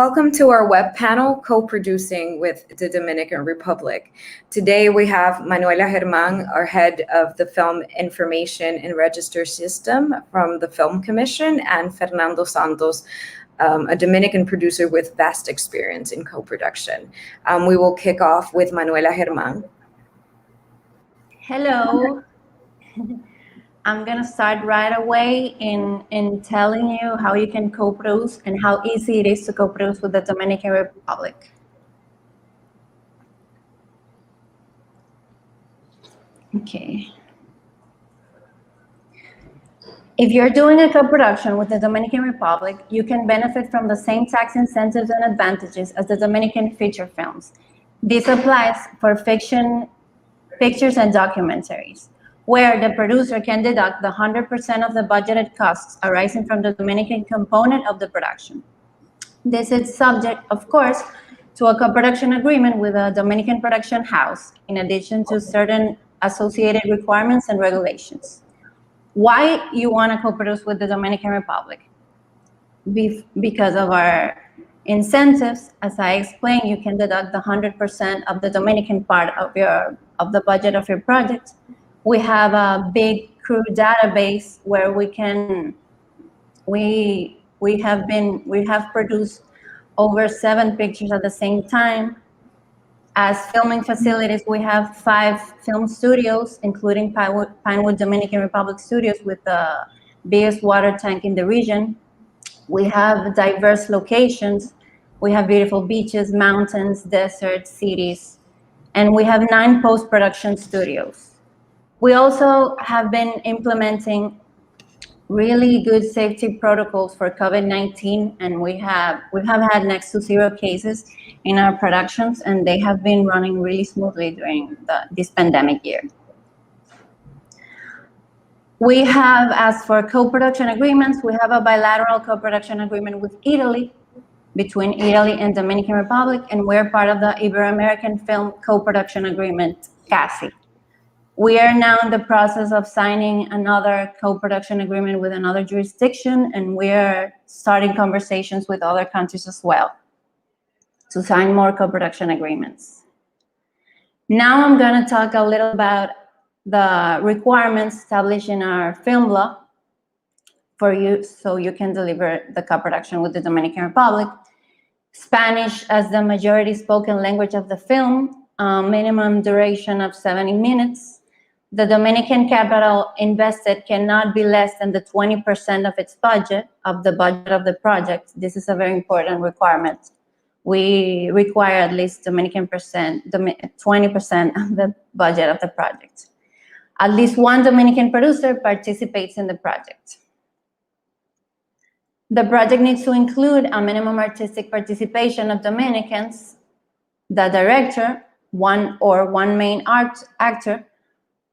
Welcome to our web panel, Co-Producing with the Dominican Republic. Today we have Manuela Germán, our head of the Film Information and Register System from the Film Commission, and Fernando Santos, a Dominican producer with vast experience in co-production. We will kick off with Manuela Germán. Hello. I'm going to start right away in telling you how you can co-produce and how easy it is to co-produce with the Dominican Republic. Okay. If you're doing a co-production with the Dominican Republic, you can benefit from the same tax incentives and advantages as the Dominican feature films. This applies for fiction, pictures, and documentaries, where the producer can deduct the 100% of the budgeted costs arising from the Dominican component of the production. This is subject, of course, to a co-production agreement with a Dominican production house, in addition to certain associated requirements and regulations. Why you want to co-produce with the Dominican Republic? Because of our incentives. As I explained, you can deduct the 100% of the Dominican part of the budget of your project. We have a big crew database where we have produced over 7 pictures at the same time. As filming facilities, we have 5 film studios, including Pinewood Dominican Republic Studios with the biggest water tank in the region. We have diverse locations. We have beautiful beaches, mountains, deserts, cities, and we have 9 post-production studios. We also have been implementing really good safety protocols for COVID-19, and we have had next to 0 cases in our productions, and they have been running really smoothly during this pandemic year. We have, as for co-production agreements, we have a bilateral co-production agreement with Italy, between Italy and Dominican Republic, and we're part of the Ibero-American Film Co-Production Agreement, CASI. We are now in the process of signing another co-production agreement with another jurisdiction, and we are starting conversations with other countries as well to sign more co-production agreements. Now I'm going to talk a little about the requirements established in our film law for you, so you can deliver the co-production with the Dominican Republic. Spanish as the majority spoken language of the film, minimum duration of 70 minutes. The Dominican capital invested cannot be less than the 20% of its budget, of the budget of the project. This is a very important requirement. We require at least 20% of the budget of the project. At least one Dominican producer participates in the project. The project needs to include a minimum artistic participation of Dominicans, the director, one main actor,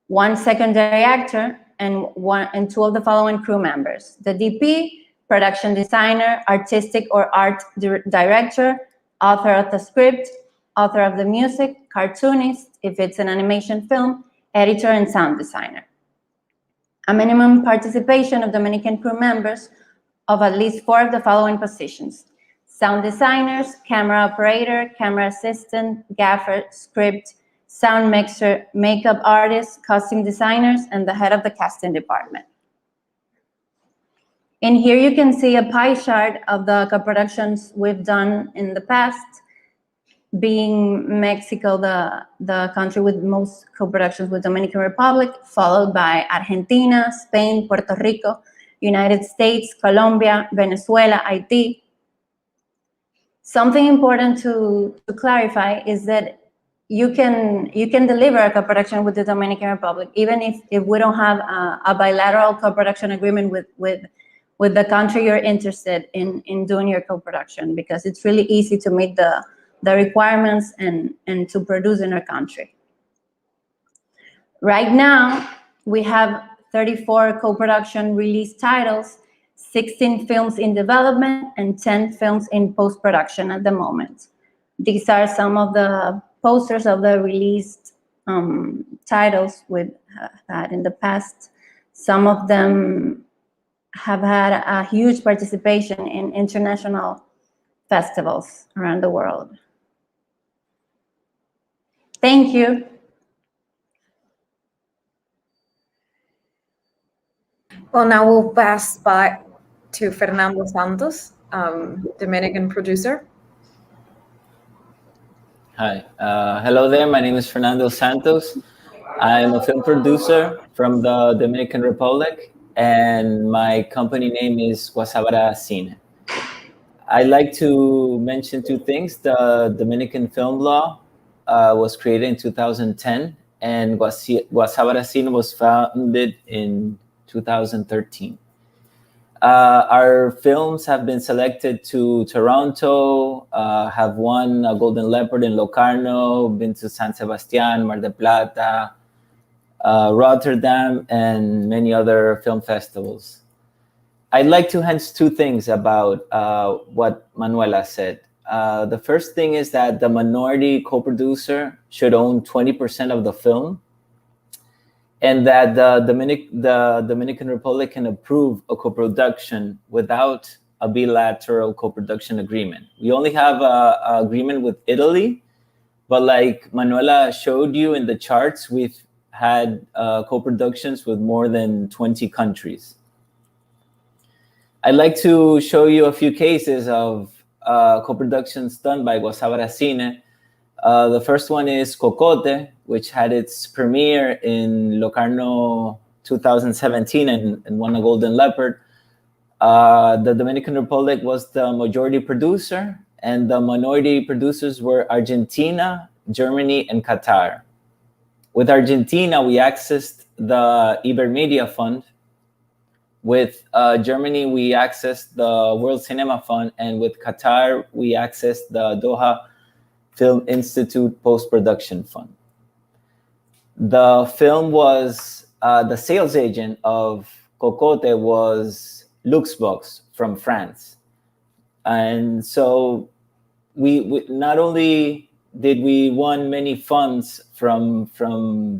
1 secondary actor, and 2 of the following crew members: the DP, production designer, artistic or art director, author of the script, author of the music, cartoonist, if it's an animation film, editor, and sound designer. A minimum participation of Dominican crew members of at least 4 of the following positions: sound designers, camera operator, camera assistant, gaffer, script, sound mixer, makeup artists, costume designers, and the head of the casting department. In here you can see a pie chart of the co-productions we've done in the past, being Mexico the country with most co-productions with Dominican Republic, followed by Argentina, Spain, Puerto Rico, United States, Colombia, Venezuela, Haiti. Something important to clarify is that you can deliver a co-production with the Dominican Republic, even if we don't have a bilateral co-production agreement with the country you're interested in doing your co-production, because it's really easy to meet the requirements and to produce in our country. Right now, we have 34 co-production release titles, 16 films in development, and 10 films in post-production at the moment. These are some of the posters of the released titles we've had in the past. Some of them have had a huge participation in international festivals around the world. Thank you. Well, now we'll pass by to Fernando Santos, Dominican producer. Hi, hello there. My name is Fernando Santos. I'm a film producer from the Dominican Republic, and my company name is DGCINE. I'd like to mention two things. The Dominican film law was created in 2010, and DGCINE was founded in 2013. Our films have been selected to Toronto, have won a Golden Leopard in Locarno, been to San Sebastián, Mar del Plata, Rotterdam, and many other film festivals. I'd like to hence two things about what Manuela said. The first thing is that the minority co-producer should own 20% of the film, and that the Dominican Republic can approve a co-production without a bilateral co-production agreement. We only have an agreement with Italy, but like Manuela showed you in the charts, we've had co-productions with more than 20 countries. I'd like to show you a few cases of co-productions done by DGCINE. The first one is Cocote, which had its premiere in Locarno 2017 and won a Golden Leopard. The Dominican Republic was the majority producer, and the minority producers were Argentina, Germany, and Qatar. With Argentina, we accessed the Ibermedia Fund. With Germany, we accessed the World Cinema Fund, and with Qatar, we accessed the Doha Film Institute Post-Production Fund. The film was, the sales agent of Cocote was Luxbox from France. And so we not only did we won many funds from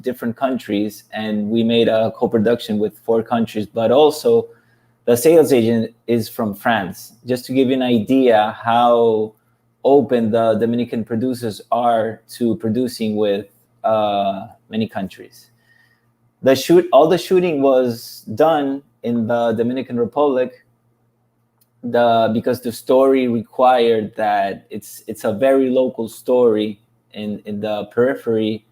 different countries, and we made a co-production with 4 countries, but also the sales agent is from France. Just to give you an idea how open the Dominican producers are to producing with many countries. All the shooting was done in the Dominican Republic because the story required that it's a very local story in the periphery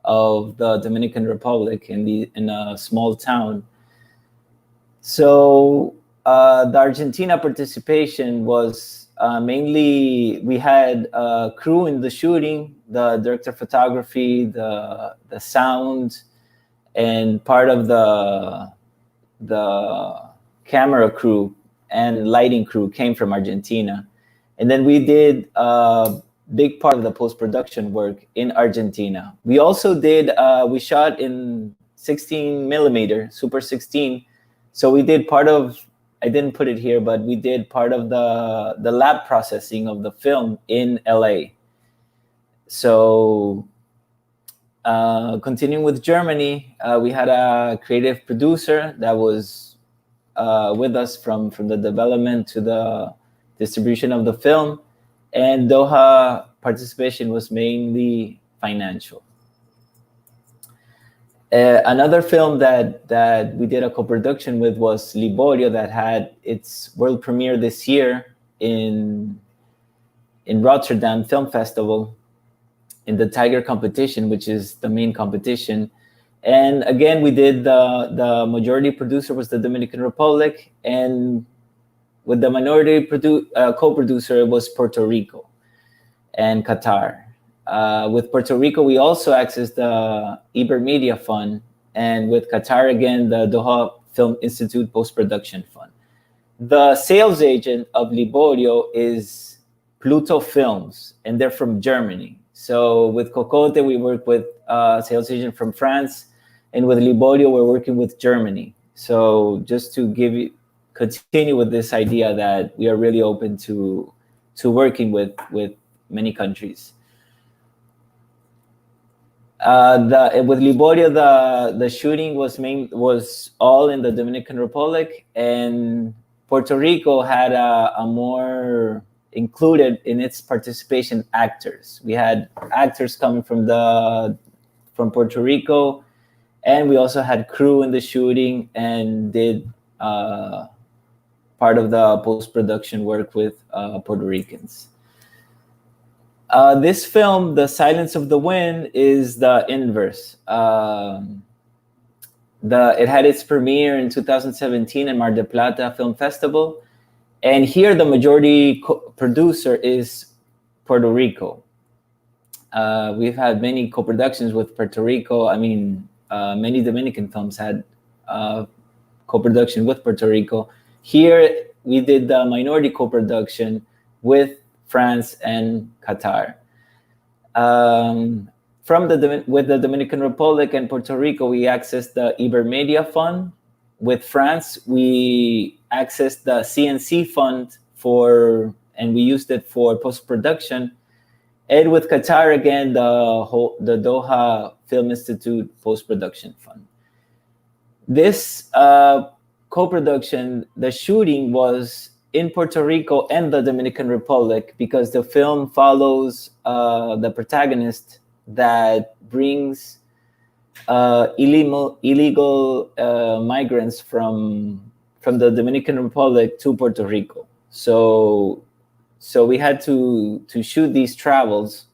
of the Dominican Republic in a small town. So the Argentina participation was mainly, we had a crew in the shooting, the director of photography, the sound, and part of the camera crew and lighting crew came from Argentina. And then we did a big part of the post-production work in Argentina. We also did, we shot in 16 millimeter, Super 16. So we did part of, I didn't put it here, but we did part of the lab processing of the film in LA. So continuing with Germany, we had a creative producer that was with us from the development to the distribution of the film, and Doha participation was mainly financial. Another film that we did a co-production with was Liborio, that had its world premiere this year in Rotterdam Film Festival in the Tiger competition, which is the main competition. And again, we did the majority producer was the Dominican Republic, and with the minority co-producer it was Puerto Rico and Qatar. With Puerto Rico, we also accessed the Ibermedia Fund, and with Qatar again, the Doha Film Institute Post-Production Fund. The sales agent of Liborio is Pluto Films, and they're from Germany. So with Cocote, we work with a sales agent from France, and with Liborio, we're working with Germany. So just to continue with this idea that we are really open to working with many countries. With Liborio, the shooting was all in the Dominican Republic, and Puerto Rico had a more included in its participation actors. We had actors coming from Puerto Rico, and we also had crew in the shooting and did part of the post-production work with Puerto Ricans. This film, The Silence of the Wind, is the inverse. It had its premiere in 2017 in Mar del Plata Film Festival. And here the majority producer is Puerto Rico. We've had many co-productions with Puerto Rico. I mean, many Dominican films had co-production with Puerto Rico. Here, we did the minority co-production with France and Qatar. With the Dominican Republic and Puerto Rico, we accessed the Ibermedia Fund. With France, we accessed the CNC Fund and we used it for post-production. And with Qatar, again, the Doha Film Institute Post-Production Fund. This co-production, the shooting was in Puerto Rico and the Dominican Republic because the film follows the protagonist that brings illegal migrants from the Dominican Republic to Puerto Rico. So we had to shoot these travels,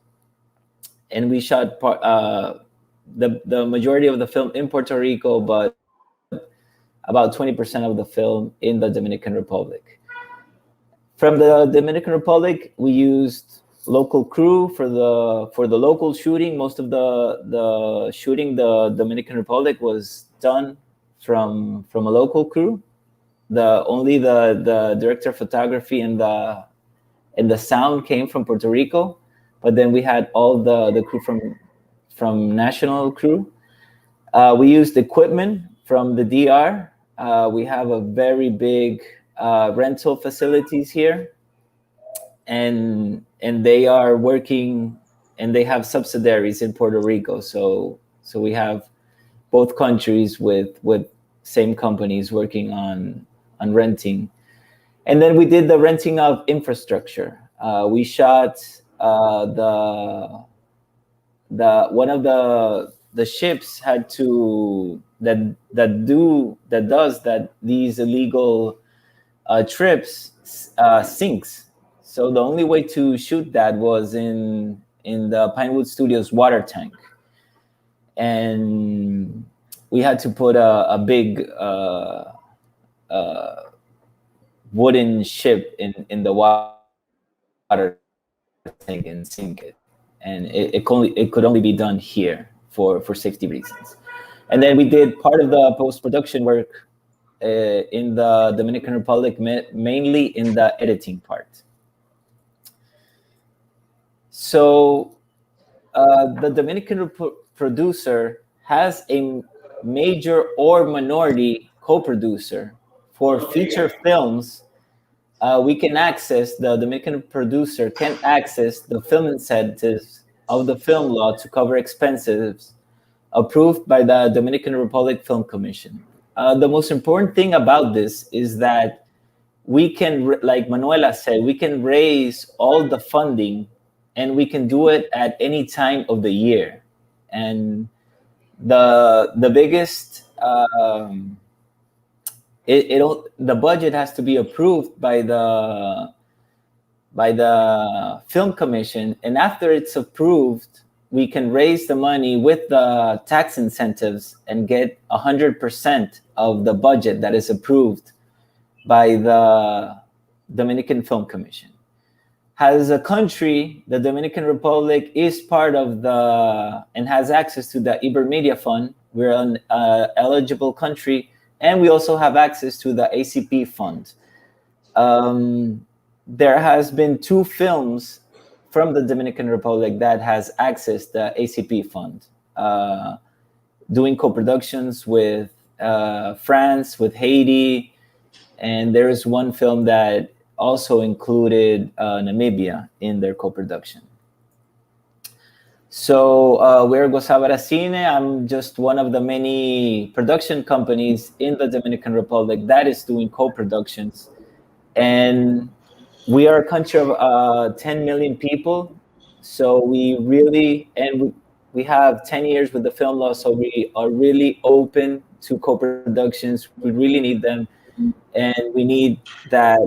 and we shot the majority of the film in Puerto Rico, but about 20% of the film in the Dominican Republic. From the Dominican Republic, we used local crew for the local shooting. Most of the shooting the Dominican Republic was done from a local crew. Only the director of photography and the sound came from Puerto Rico, but then we had all the crew from national crew. We used equipment from the DR. We have a very big rental facilities here, and they are working, and they have subsidiaries in Puerto Rico. So we have both countries with same companies working on renting. And then we did the renting of infrastructure. We shot one of the ships had to these illegal trips sinks. So the only way to shoot that was in the Pinewood Studios water tank, and we had to put a big wooden ship in the water tank and sink it, and it could only be done here for safety reasons. And then we did part of the post-production work in the Dominican Republic, mainly in the editing part. So the Dominican producer has a major or minority co-producer. For feature films, the Dominican producer can access the film incentives of the film law to cover expenses approved by the Dominican Republic Film Commission. The most important thing about this is that we can, like Manuela said, we can raise all the funding, and we can do it at any time of the year. And the biggest the budget has to be approved by the Film Commission, and after it's approved, we can raise the money with the tax incentives and get 100% of the budget that is approved by the Dominican Film Commission. As a country, the Dominican Republic is part of and has access to the Ibermedia Fund. We're an eligible country, and we also have access to the ACP Fund. There has been 2 films from the Dominican Republic that has accessed the ACP Fund, doing co-productions with France, with Haiti, and there is one film that also included Namibia in their co-production. So we're Gozabara Cine. I'm just one of the many production companies in the Dominican Republic that is doing co-productions. And we are a country of 10 million people, so we really, and we have 10 years with the film law, so we are really open to co-productions. We really need them, and we need that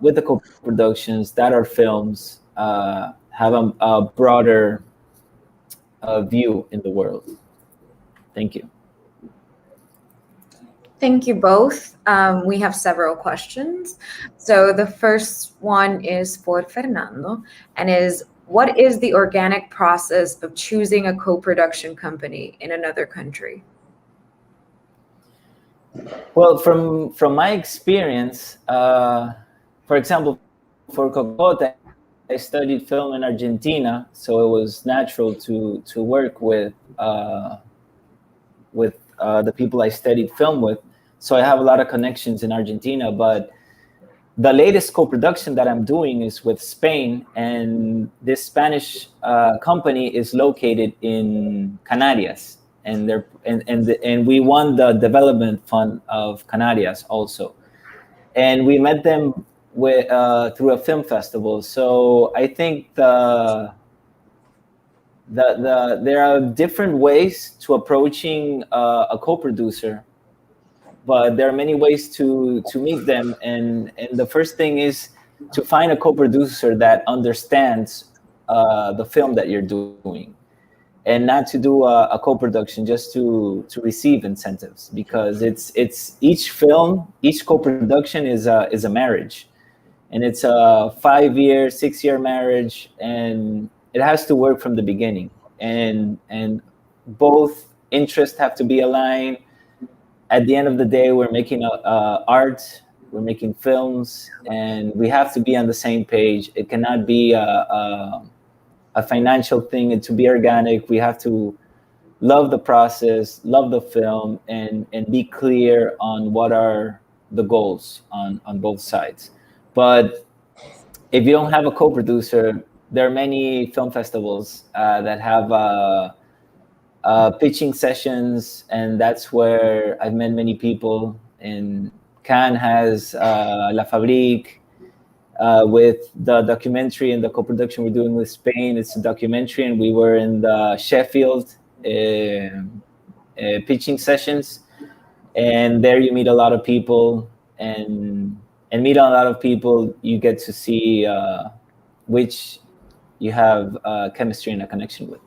with the co-productions, that our films have a broader view in the world. Thank you. Thank you both. We have several questions. So the first one is for Fernando, and is, what is the organic process of choosing a co-production company in another country? Well, from my experience, for example, for Cocote, I studied film in Argentina, so it was natural to work with the people I studied film with. So I have a lot of connections in Argentina, but the latest co-production that I'm doing is with Spain, and this Spanish company is located in Canarias, and we won the development fund of Canarias also, and we met them through a film festival. So I think there are different ways to approaching a co-producer, but there are many ways to meet them. And the first thing is to find a co-producer that understands the film that you're doing, and not to do a co-production just to receive incentives, because it's each film, each co-production is a marriage, and it's a 5-year, 6-year marriage, and it has to work from the beginning, and both interests have to be aligned. At the end of the day, we're making art, we're making films, and we have to be on the same page. It cannot be a financial thing, and to be organic, we have to love the process, love the film, and be clear on what are the goals on both sides. But if you don't have a co-producer, there are many film festivals that have pitching sessions, and that's where I've met many people. And Cannes has La Fabrique with the documentary and the co-production we're doing with Spain. It's a documentary, and we were in the Sheffield pitching sessions, and there you meet a lot of people, and meet a lot of people, you get to see which you have chemistry and a connection with.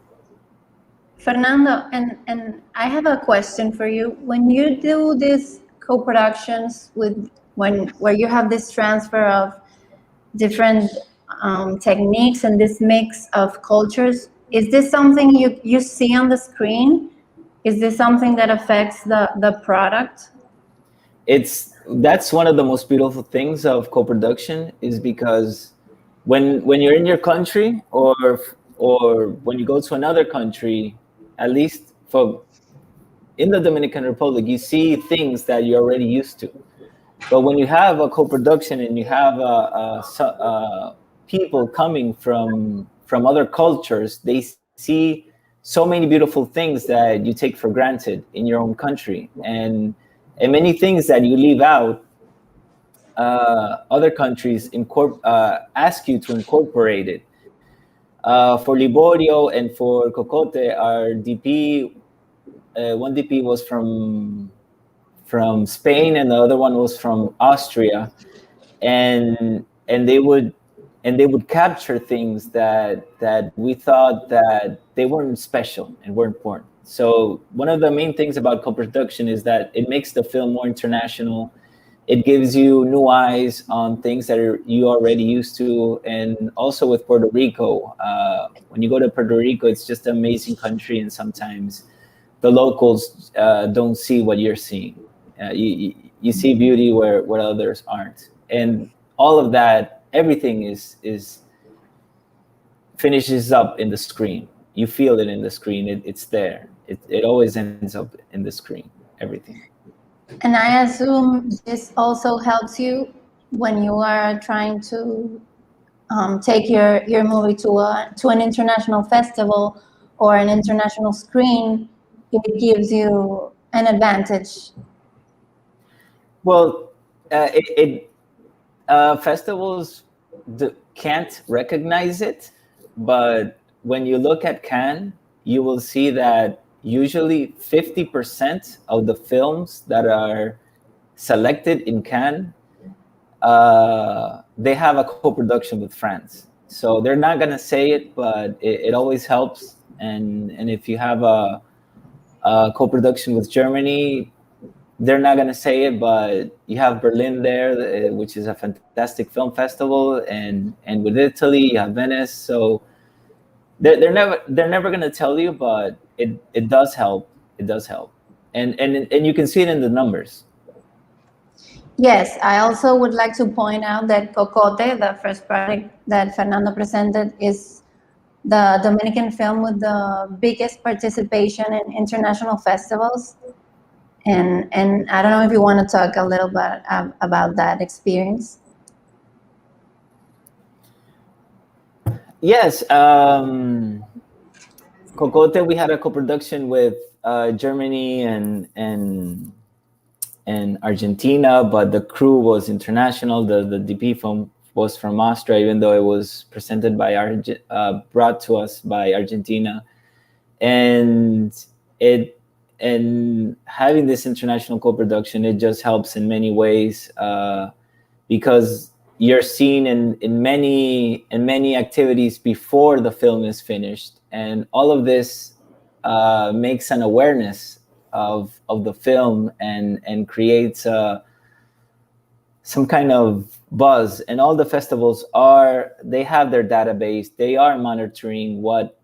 Fernando, and I have a question for you. When you do these co-productions where you have this transfer of different techniques and this mix of cultures, is this something you see on the screen? Is this something that affects the product? That's one of the most beautiful things of co-production, is because when you're in your country, or when you go to another country, at least in the Dominican Republic, you see things that you're already used to. But when you have a co-production and you have people coming from other cultures, they see so many beautiful things that you take for granted in your own country, and many things that you leave out. Other countries ask you to incorporate it. For Liborio and for Cocote, our DP, one DP was from Spain, and the other one was from Austria, and they would capture things that we thought that they weren't special and weren't important. So one of the main things about co-production is that it makes the film more international. It gives you new eyes on things that you already used to. And also with Puerto Rico, when you go to Puerto Rico, it's just an amazing country, and sometimes the locals don't see what you're seeing. You see beauty where others aren't, and all of that, everything is finishes up in the screen. You feel it in the screen. It's there. It always ends up in the screen. Everything. And I assume this also helps you when you are trying to take your movie to an international festival or an international screen. It gives you an advantage. Well, festivals can't recognize it, but when you look at Cannes, you will see that usually 50% of the films that are selected in Cannes, they have a co-production with France. So they're not gonna say it, but it always helps. And if you have a co-production with Germany, they're not gonna say it, but you have Berlin there, which is a fantastic film festival, and with Italy, you have Venice. So they're never gonna tell you, but it does help. It does help, and you can see it in the numbers. Yes, I also would like to point out that Cocote, the first project that Fernando presented, is the Dominican film with the biggest participation in international festivals. And I don't know if you want to talk a little bit about that experience. Yes, Cocote, we had a co-production with Germany and Argentina, but the crew was international. The DP film was from Austria, even though it was presented by brought to us by Argentina, and having this international co-production, it just helps in many ways because you're seen in many activities before the film is finished, and all of this makes an awareness of the film and creates some kind of buzz. And all the festivals they have their database. They are monitoring what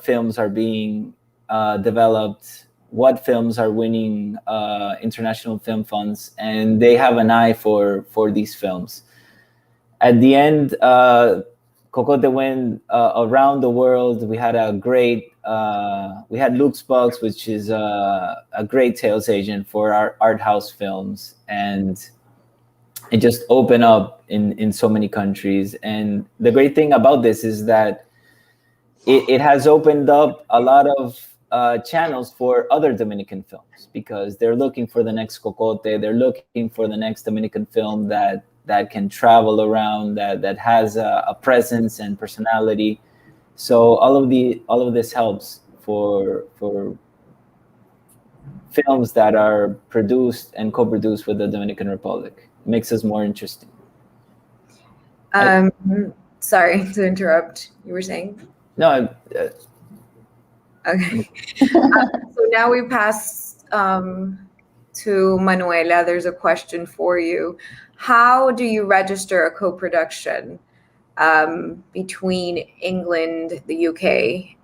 films are being developed, what films are winning international film funds, and they have an eye for these films. At the end, Cocote went around the world. We had we had Lux Bugs, which is a great sales agent for our art house films, and it just opened up in so many countries. And the great thing about this is that it has opened up a lot of channels for other Dominican films, because they're looking for the next Cocote. They're looking for the next Dominican film that can travel around, that has a presence and personality. So all of this helps for films that are produced and co-produced with the Dominican Republic. It makes us more interesting. Sorry to interrupt. You were saying? No. Okay. So now we pass to Manuela. There's a question for you. How do you register a co-production between England, the UK,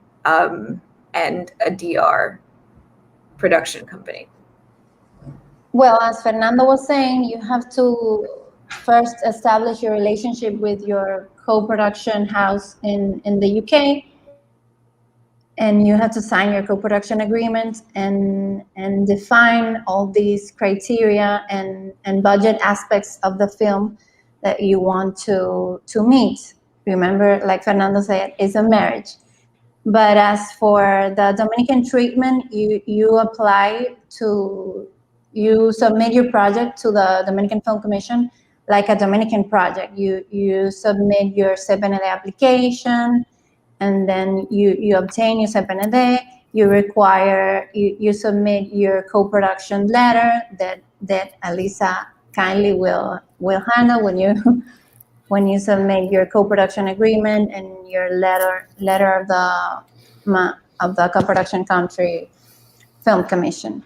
and a DR production company? Well, as Fernando was saying, you have to first establish your relationship with your co-production house in the UK, and you have to sign your co-production agreement and define all these criteria and budget aspects of the film that you want to meet. Remember, like Fernando said, it's a marriage. But as for the Dominican treatment, you submit your project to the Dominican Film Commission like a Dominican project. You submit your CPND application, and then you obtain your CPND. You submit your co-production letter that Alisa kindly will handle when you submit your co-production agreement and your letter of the co-production country film commission.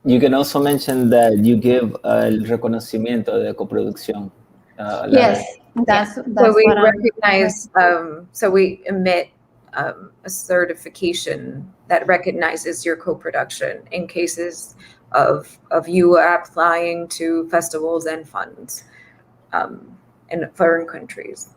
You can also mention that you give el reconocimiento de coproducción. Yes, that's so we what recognize. So we emit a certification that recognizes your co-production in cases of you applying to festivals and funds in foreign countries.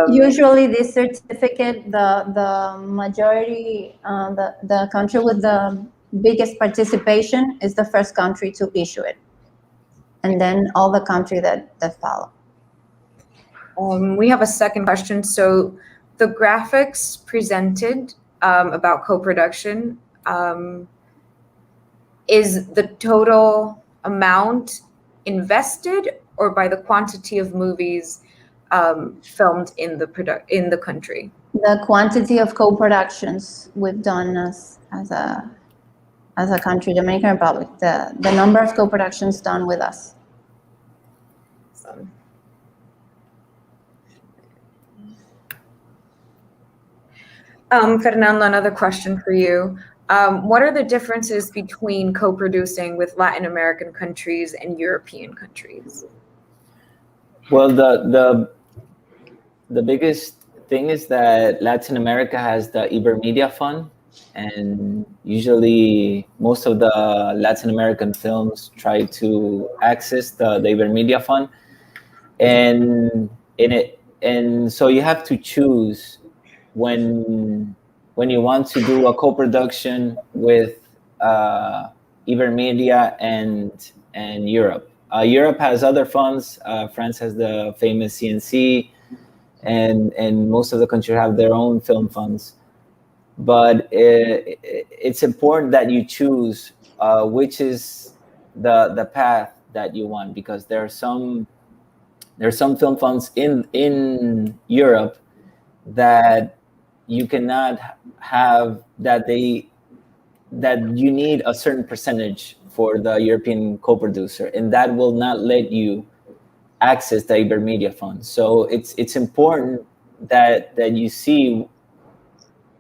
Usually, this certificate, the majority, the country with the biggest participation is the first country to issue it, and then all the countries that follow. We have a second question. So the graphics presented about co-production, is the total amount invested, or by the quantity of movies filmed in the country? The quantity of co-productions we've done as a country, Dominican Republic, the number of co-productions done with us. Fernando, another question for you. What are the differences between co-producing with Latin American countries and European countries? Well, the biggest thing is that Latin America has the Ibermedia Fund, and usually most of the Latin American films try to access the Ibermedia Fund, and so you have to choose when you want to do a co-production with Ibermedia and Europe. Europe has other funds. France has the famous CNC, and most of the countries have their own film funds. But it's important that you choose which is the path that you want, because there are some film funds in Europe that you cannot have, that you need a certain percentage for the European co-producer, and that will not let you access the Ibermedia Fund. So it's important that you see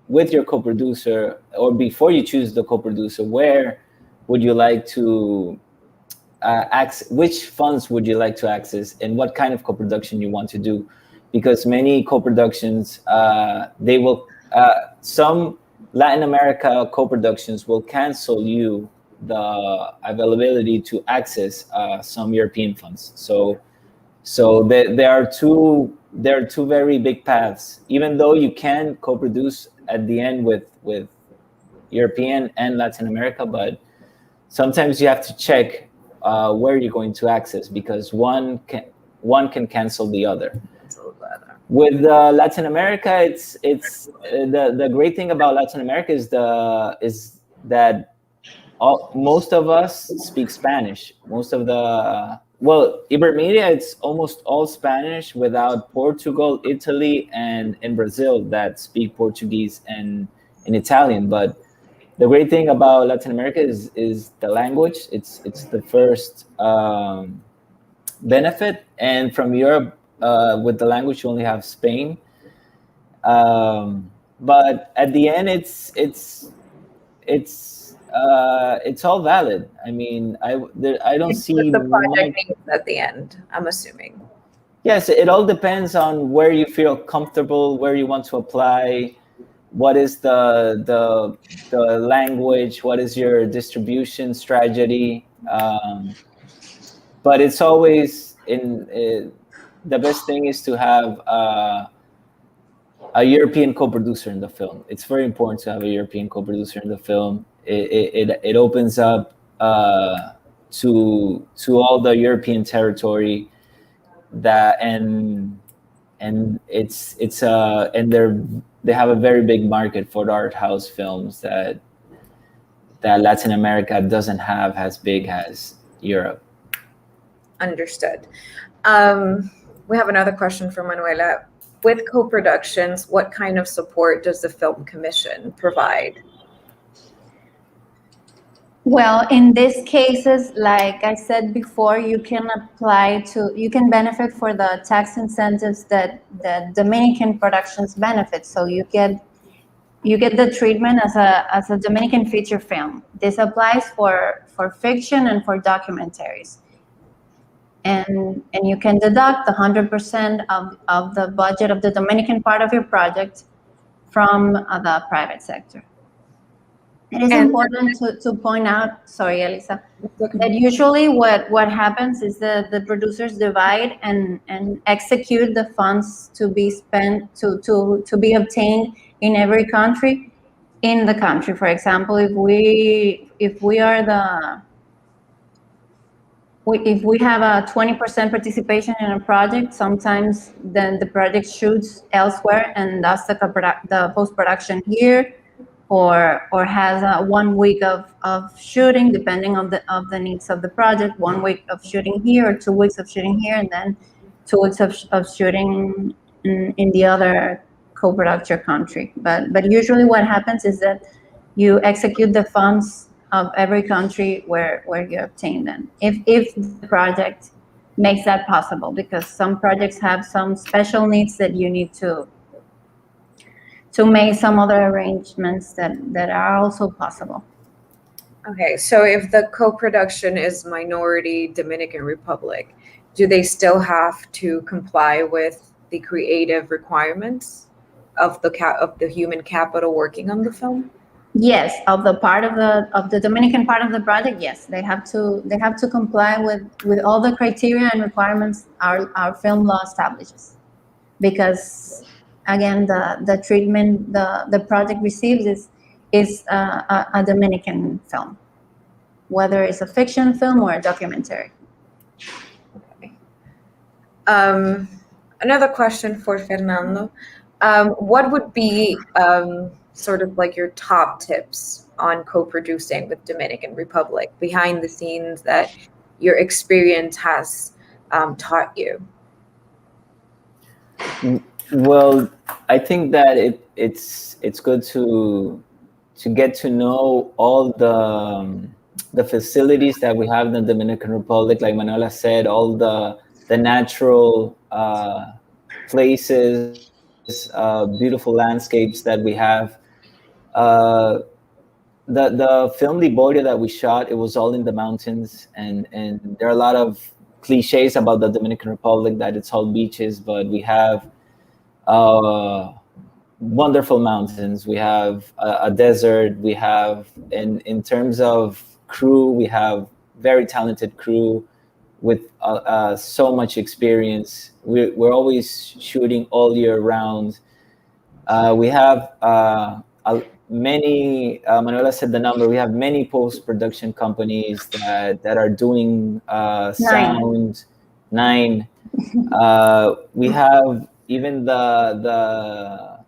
with your co-producer, or before you choose the co-producer, where would you like to which funds would you like to access, and what kind of co-production you want to do. Because many co-productions, they will, some Latin America co-productions will cancel you the availability to access some European funds. So there are two very big paths. Even though you can co-produce at the end with European and Latin America, but sometimes you have to check where you're going to access, because one can cancel the other. With Latin America, it's the great thing about Latin America is that most of us speak Spanish. Most of Ibermedia, it's almost all Spanish, without Portugal, Italy, and Brazil that speak Portuguese and Italian. But the great thing about Latin America is the language. It's the first benefit, and from Europe, with the language, you only have Spain. But at the end, it's all valid. I mean, I don't see what the project needs at the end, I'm assuming. Yes, it all depends on where you feel comfortable, where you want to apply, what is the language, what is your distribution strategy. But it's always the best thing is to have a European co-producer in the film. It's very important to have a European co-producer in the film. It opens up to all the European territory, and they have a very big market for the art house films that Latin America doesn't have as big as Europe. Understood. We have another question from Manuela. With co-productions, what kind of support does the Film Commission provide? Well, in these cases, like I said before, you can benefit for the tax incentives that the Dominican productions benefit. So you get the treatment as a Dominican feature film. This applies for fiction and for documentaries. And you can deduct 100% of the budget of the Dominican part of your project from the private sector. It is important to point out, sorry, Elisa, that usually what happens is the producers divide and execute the funds to be spent, to be obtained in every country in the country. For example, if we have a 20% participation in a project, sometimes then the project shoots elsewhere, and thus the post-production here, or has 1 week of shooting, depending on the needs of the project. 1 week of shooting here, or 2 weeks of shooting here, and then 2 weeks of shooting in the other co-production country. But usually what happens is that you execute the funds of every country where you obtain them, if the project makes that possible, because some projects have some special needs that you need to make some other arrangements that are also possible. Okay, so if the co-production is minority Dominican Republic, do they still have to comply with the creative requirements of the human capital working on the film? Yes, of the Dominican part of the project, yes, they have to comply with all the criteria and requirements our film law establishes, because again, the treatment the project receives is a Dominican film, whether it's a fiction film or a documentary. Okay. Another question for Fernando. What would be sort of like your top tips on co-producing with Dominican Republic, behind the scenes that your experience has taught you? Well, I think that it's good to get to know all the facilities that we have in the Dominican Republic. Like Manuela said, all the natural places, beautiful landscapes that we have. The film Liborio that we shot, it was all in the mountains, and there are a lot of cliches about the Dominican Republic, that it's all beaches, but we have wonderful mountains. We have a desert. We have, in terms of crew, we have very talented crew with so much experience. We're always shooting all year round. We have many, Manuela said the number, we have many post-production companies that are doing sound. 9. We have even the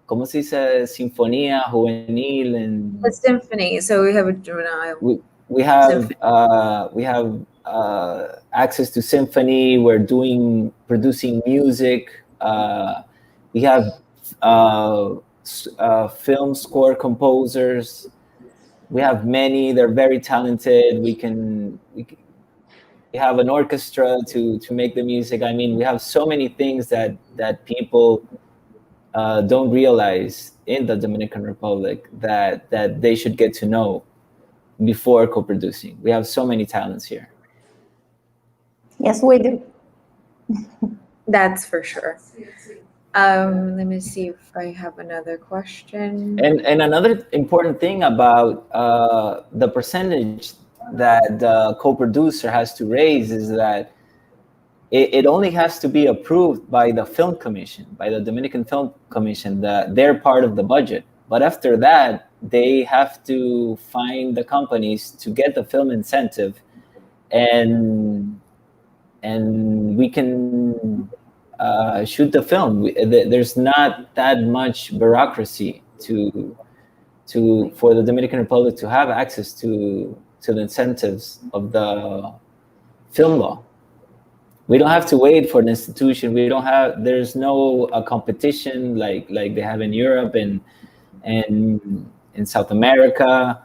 ¿cómo se dice? Sinfonía Juvenil, and The symphony. So we have a juvenile. We have access to symphony. We're producing music. We have film score composers. We have many. They're very talented. We have an orchestra to make the music. I mean, we have so many things that people don't realize in the Dominican Republic that they should get to know before co-producing. We have so many talents here. Yes, we do. That's for sure. Let me see if I have another question. And another important thing about the percentage that the co-producer has to raise is that it only has to be approved by the Film Commission, by the Dominican Film Commission, their part of the budget. But after that, they have to find the companies to get the film incentive, and we can shoot the film. There's not that much bureaucracy for the Dominican Republic to have access to the incentives of the film law. We don't have to wait for an institution. There's no competition like they have in Europe and in South America,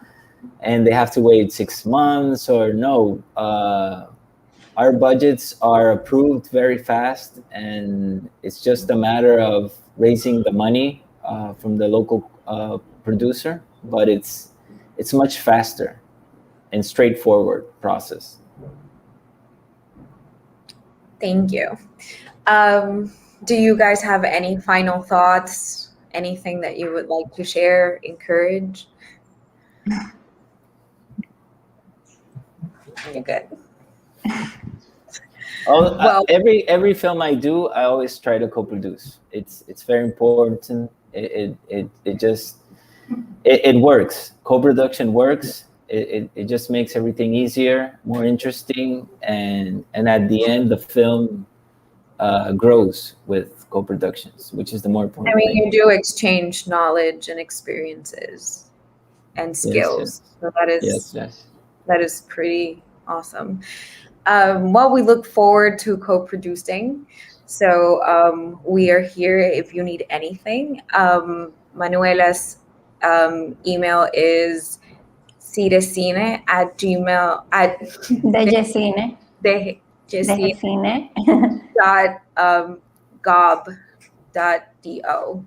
and they have to wait 6 months or no. Our budgets are approved very fast, and it's just a matter of raising the money from the local producer, but it's much faster and straightforward process. Thank you. Do you guys have any final thoughts? Anything that you would like to share, encourage? You're good. Well, every film I do, I always try to co-produce. It's very important. It works. Co-production works. It just makes everything easier, more interesting, and at the end, the film grows with co-productions, which is the more important I mean, thing. you do exchange knowledge and experiences and skills. So that is pretty awesome. Well, we look forward to co-producing. So we are here if you need anything. Manuela's email is DGCINE@gmail DGCINE. DGCINE .gob.do.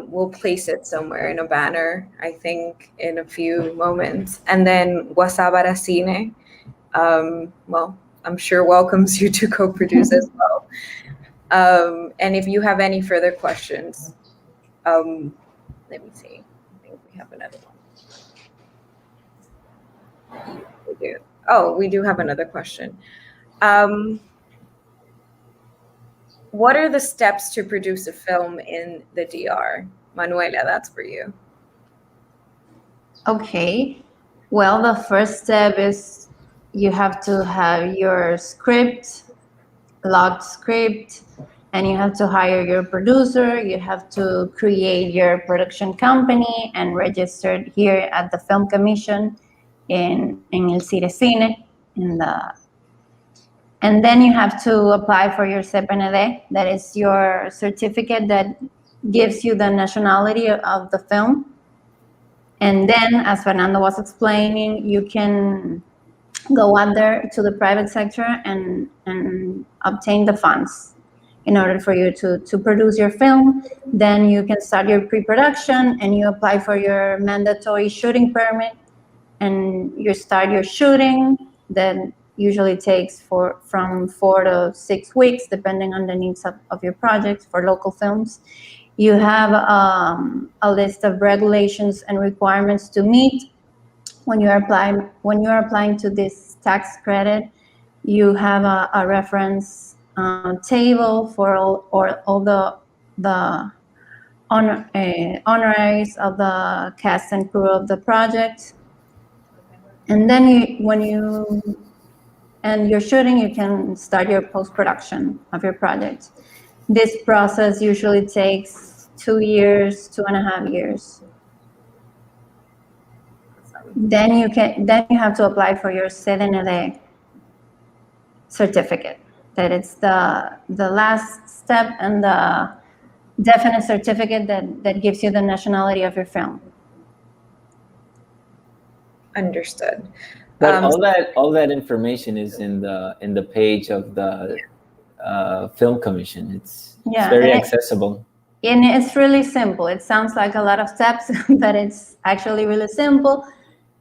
We'll place it somewhere in a banner, I think, in a few moments. And then Wasabaracine, well, I'm sure welcomes you to co-produce as well. And if you have any further questions, let me see. I think we have another one. We do. Oh, we do have another question. What are the steps to produce a film in the DR? Manuela, that's for you. Okay. Well, the first step is you have to have your script, logged script, and you have to hire your producer. You have to create your production company and register it here at the Film Commission in El DGCINE, and then you have to apply for your CPND. That is your certificate that gives you the nationality of the film. And then, as Fernando was explaining, you can go out there to the private sector and obtain the funds in order for you to produce your film. Then you can start your pre-production and you apply for your mandatory shooting permit and you start your shooting. Then usually takes from 4 to 6 weeks, depending on the needs of your project for local films. You have a list of regulations and requirements to meet when you are applying to this tax credit. You have a reference table for all the honoraries of the cast and crew of the project. And then when you're shooting, you can start your post-production of your project. This process usually takes 2 years, 2.5 years. Then you have to apply for your CDND certificate. That it's the last step and the definite certificate that gives you the nationality of your film. Understood. But all that information is in the page of the Film Commission. It's very accessible. And it's really simple. It sounds like a lot of steps, but it's actually really simple.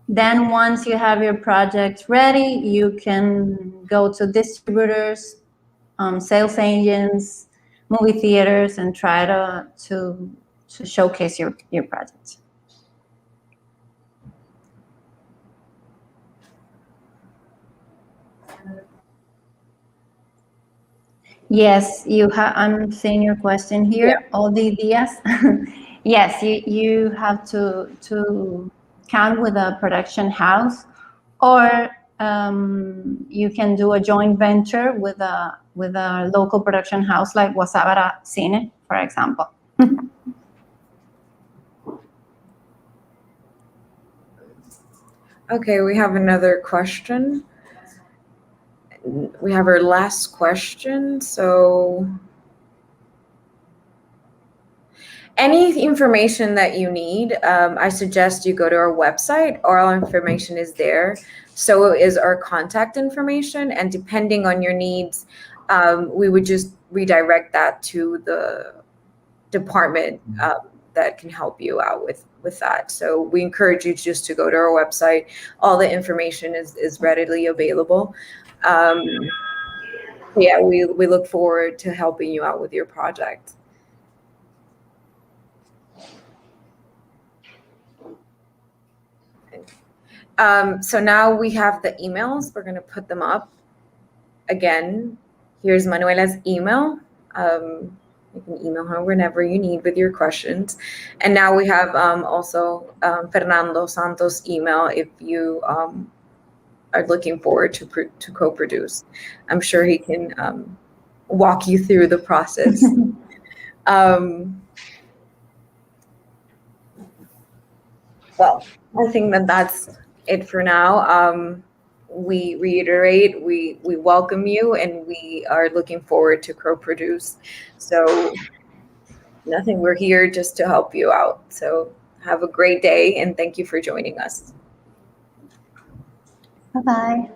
Then once you have your project ready, you can go to distributors, sales agents, movie theaters, and try to showcase your project. Yes, I'm seeing your question here. Yeah. All the ideas. Yes, you have to count with a production house, or you can do a joint venture with a local production house like DGCINE, for example. Okay, we have another question. We have our last question. So any information that you need, I suggest you go to our website. All information is there. So is our contact information. And depending on your needs, we would just redirect that to the department that can help you out with that. So we encourage you just to go to our website. All the information is readily available. Yeah, we look forward to helping you out with your project. So now we have the emails. We're going to put them up again. Here's Manuela's email. You can email her whenever you need with your questions. And now we have also Fernando Santos' email if you are looking forward to co-produce. I'm sure he can walk you through the process. Well, I think that that's it for now. We reiterate, we welcome you, and we are looking forward to co-produce. So nothing, we're here just to help you out. So have a great day, and thank you for joining us. Bye-bye.